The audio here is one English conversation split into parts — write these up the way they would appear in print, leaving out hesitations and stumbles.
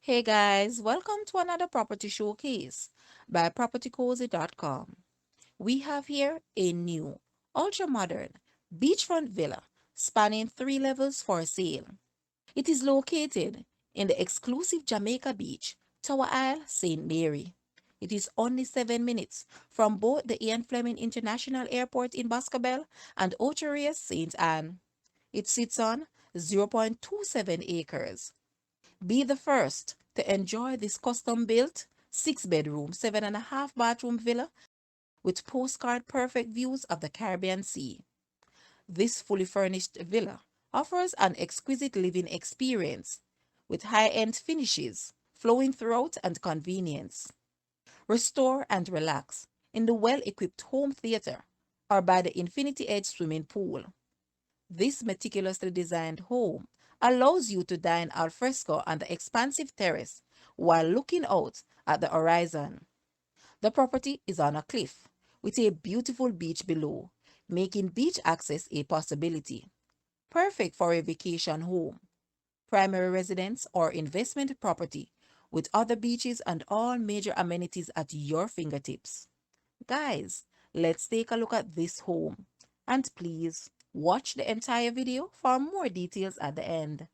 Hey guys, welcome to another property showcase by propertycozy.com. We have here a new, ultra modern beachfront villa spanning 3 levels for sale. It is located in the exclusive Jamaica Beach, Tower Isle, St. Mary. It is only 7 minutes from both the Ian Fleming International Airport in Boscobel and Ocho St. Anne. It sits on 0.27 acres. Be the first to enjoy this custom built 6 bedroom, 7.5 bathroom villa with postcard perfect views of the Caribbean Sea. This fully furnished villa offers an exquisite living experience with high end finishes flowing throughout and convenience. Restore and relax in the well equipped home theater or by the Infinity Edge swimming pool. This meticulously designed home allows you to dine al fresco on the expansive terrace while looking out at the horizon. The property is on a cliff with a beautiful beach below, making beach access a possibility. Perfect for a vacation home, primary residence, or investment property with other beaches and all major amenities at your fingertips. Guys, let's take a look at this home. And please watch the entire video for more details at the end.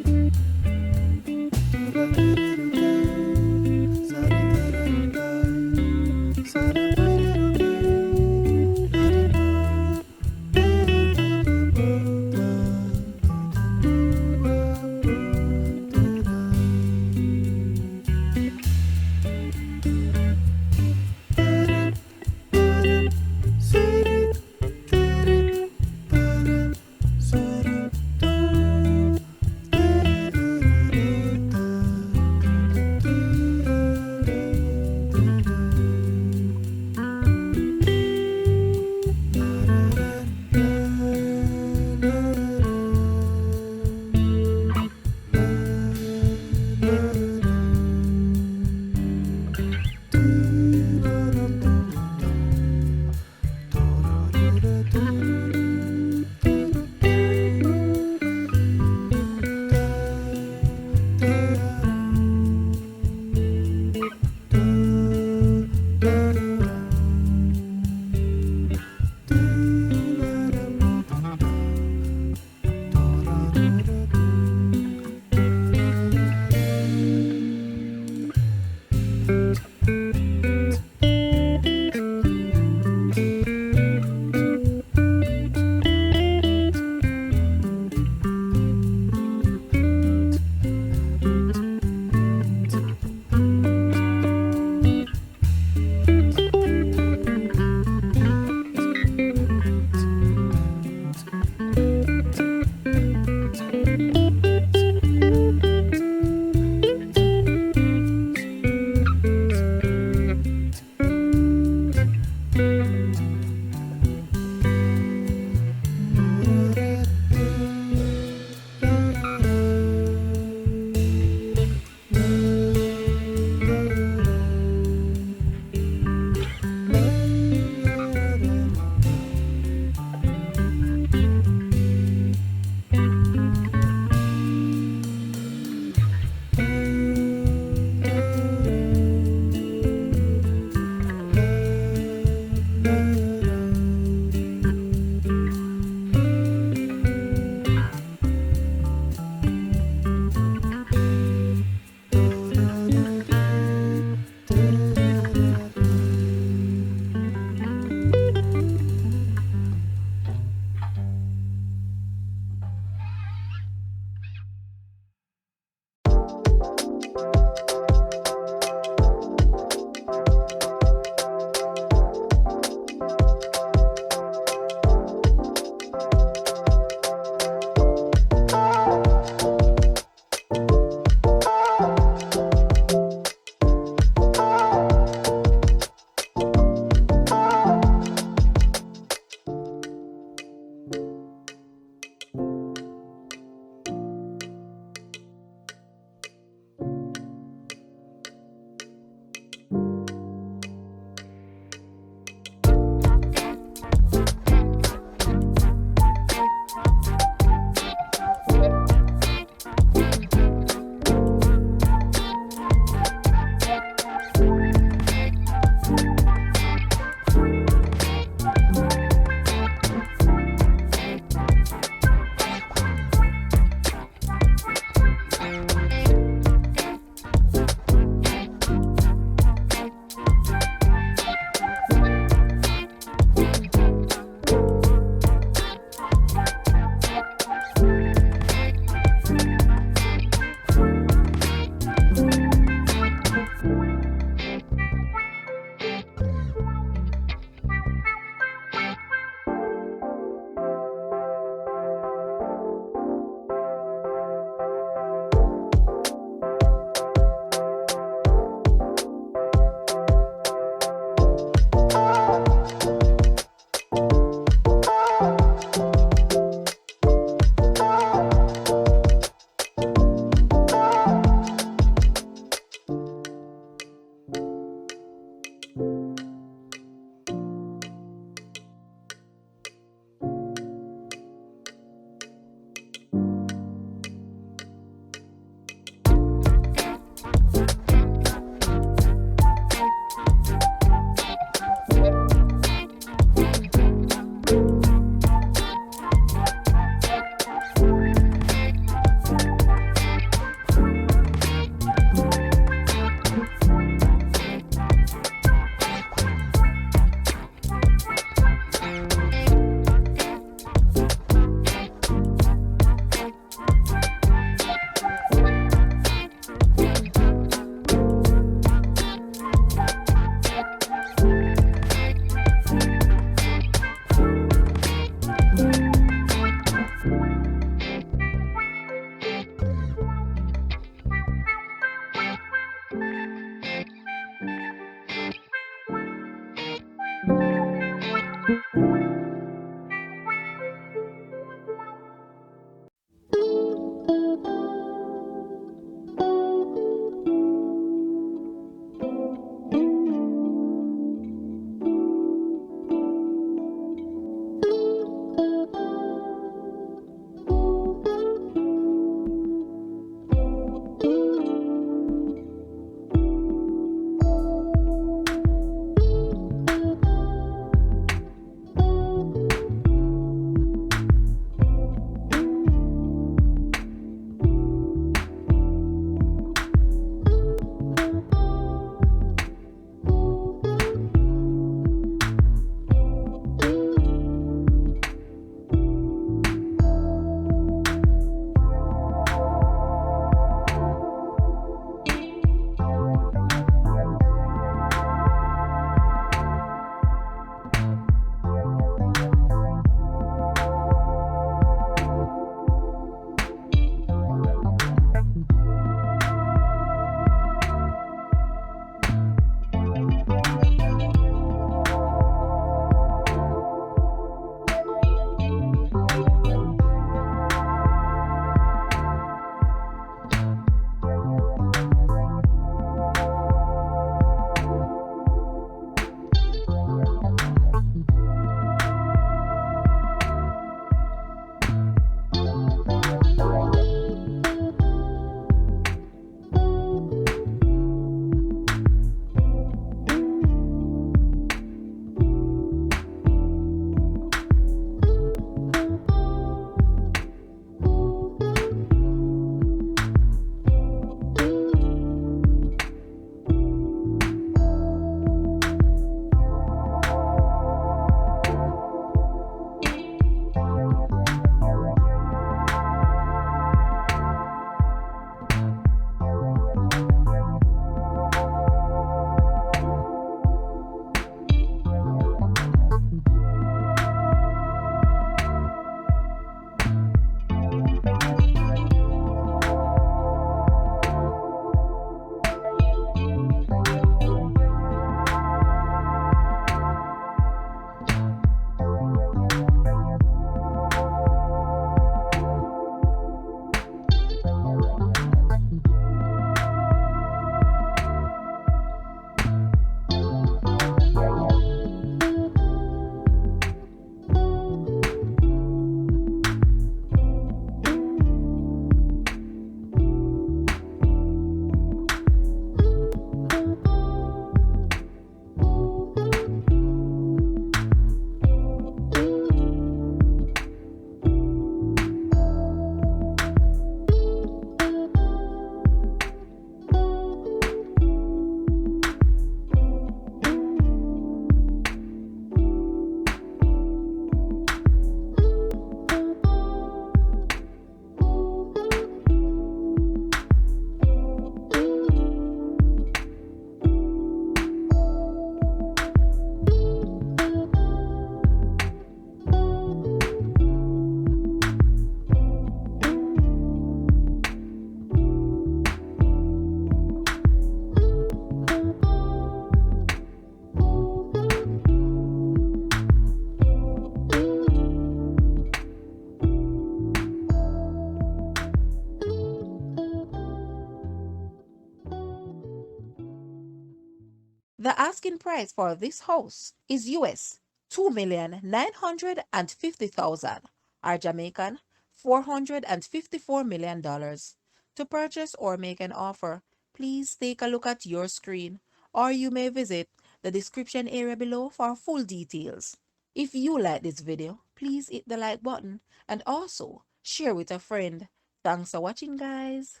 The asking price for this house is US 2,950,000 or Jamaican $454 million. To purchase or make an offer, please take a look at your screen or you may visit the description area below for full details. If you like this video, please hit the like button and also share with a friend. Thanks for watching, guys.